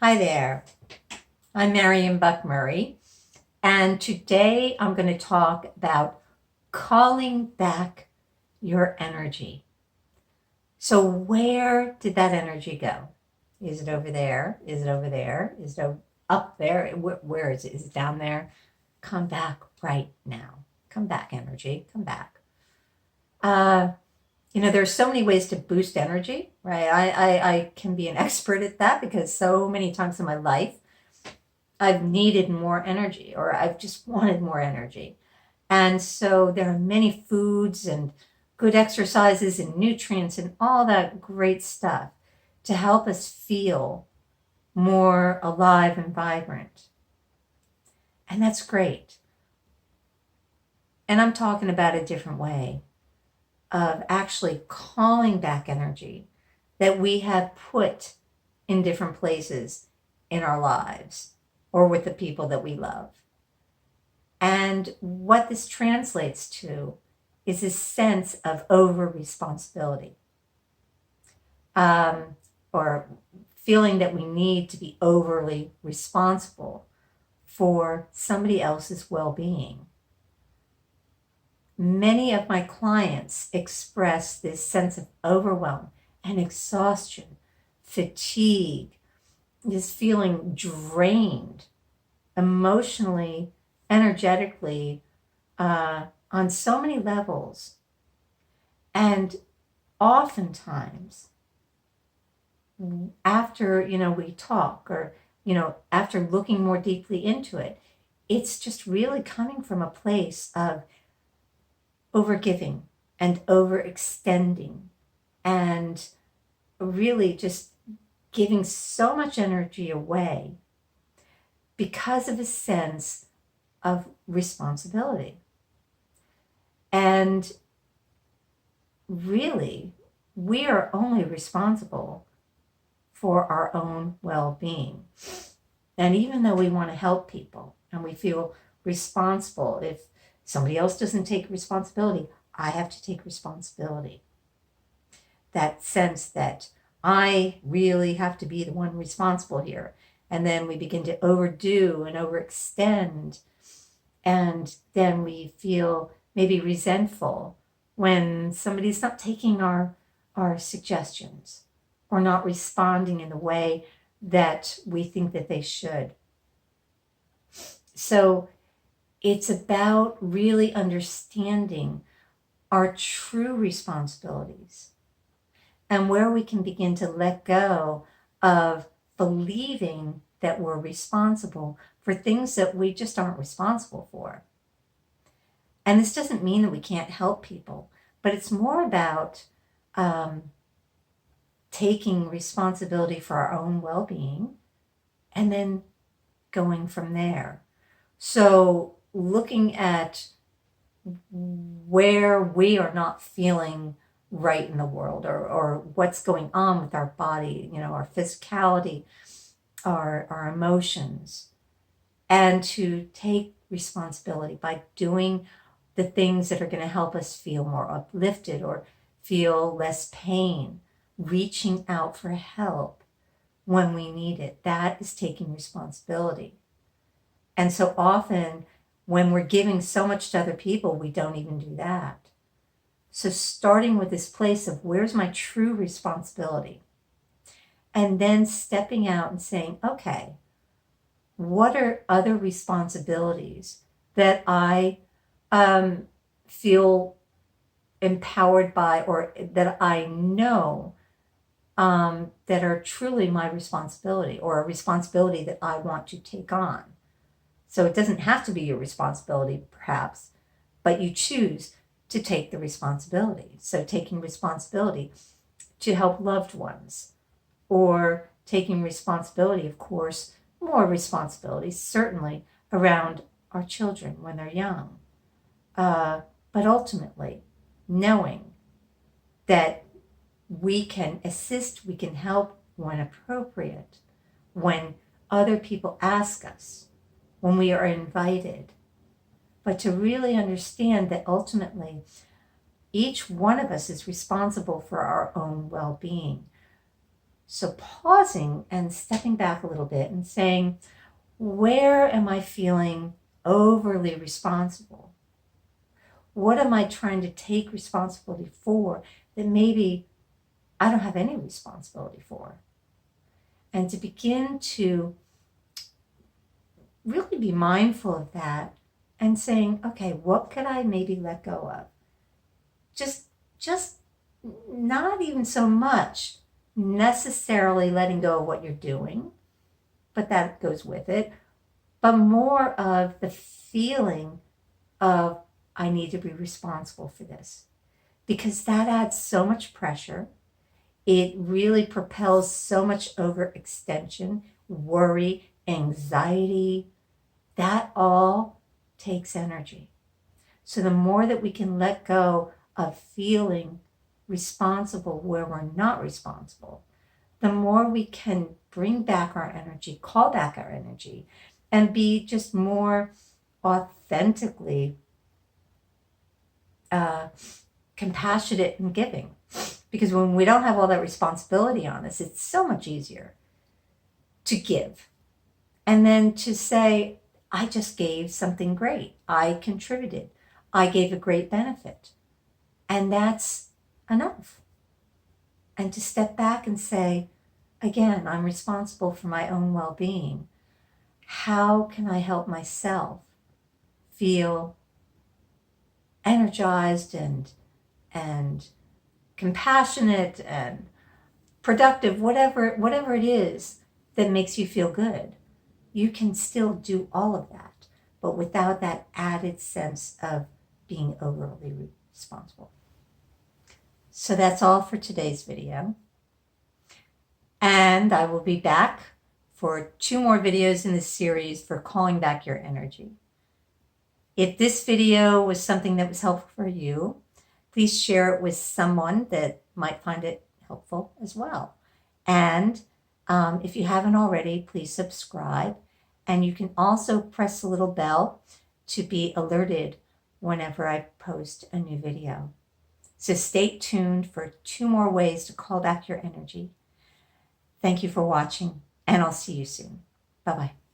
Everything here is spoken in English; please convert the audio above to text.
Hi there, I'm Marion Buck Murray, and today I'm going to talk about calling back your energy. So, where did that energy go? Is it over there? Is it over there? Is it up there? Where is it? Is it down there? Come back right now. Come back, energy. Come back. Uh, there's so many ways to boost energy, right? I can be an expert at that because so many times in my life I've needed more energy or I've just wanted more energy. And so there are many foods and good exercises and nutrients and all that great stuff to help us feel more alive and vibrant. And that's great. And I'm talking about a different way of actually calling back energy that we have put in different places in our lives or with the people that we love. And what this translates to is a sense of over responsibility, or feeling that we need to be overly responsible for somebody else's well being. Many of my clients express this sense of overwhelm and exhaustion, fatigue, this feeling drained emotionally, energetically, on so many levels. And oftentimes, after we talk, or after looking more deeply into it, it's just really coming from a place of overgiving and overextending, and really just giving so much energy away because of a sense of responsibility. And really, we are only responsible for our own well-being. And even though we want to help people and we feel responsible, if somebody else doesn't take responsibility, I have to take responsibility. That sense that I really have to be the one responsible here. And then we begin to overdo and overextend. And then we feel maybe resentful when somebody's not taking our suggestions or not responding in the way that we think that they should. So it's about really understanding our true responsibilities and where we can begin to let go of believing that we're responsible for things that we just aren't responsible for. And this doesn't mean that we can't help people, but it's more about taking responsibility for our own well-being and then going from there. So looking at where we are not feeling right in the world, or what's going on with our body, our physicality, our emotions, and to take responsibility by doing the things that are going to help us feel more uplifted or feel less pain, reaching out for help when we need it. That is taking responsibility. And so often when we're giving so much to other people, we don't even do that. So starting with this place of where's my true responsibility? And then stepping out and saying, okay, what are other responsibilities that I feel empowered by, or that I know that are truly my responsibility, or a responsibility that I want to take on. So it doesn't have to be your responsibility, perhaps, but you choose to take the responsibility. So taking responsibility to help loved ones, or taking responsibility, of course, more responsibility, certainly around our children when they're young. But ultimately, knowing that we can assist, we can help when appropriate, when other people ask us, when we are invited. But to really understand that ultimately, each one of us is responsible for our own well-being. So pausing and stepping back a little bit and saying, where am I feeling overly responsible? What am I trying to take responsibility for that maybe I don't have any responsibility for? And to begin to really be mindful of that and saying, okay, what could I maybe let go of? Just not even so much necessarily letting go of what you're doing, but that goes with it, but more of the feeling of, I need to be responsible for this, because that adds so much pressure. It really propels so much overextension, worry, anxiety. That all takes energy. So the more that we can let go of feeling responsible where we're not responsible, the more we can bring back our energy, call back our energy, and be just more authentically compassionate and giving. Because when we don't have all that responsibility on us, it's so much easier to give. And then to say, I just gave something great. I contributed. I gave a great benefit. And that's enough. And to step back and say, again, I'm responsible for my own well-being. How can I help myself feel energized and compassionate and productive, whatever it is that makes you feel good? You can still do all of that, but without that added sense of being overly responsible. So that's all for today's video. And I will be back for 2 more videos in this series for calling back your energy. If this video was something that was helpful for you, please share it with someone that might find it helpful as well. And if you haven't already, please subscribe. And you can also press the little bell to be alerted whenever I post a new video. So stay tuned for 2 more ways to call back your energy. Thank you for watching, and I'll see you soon. Bye-bye.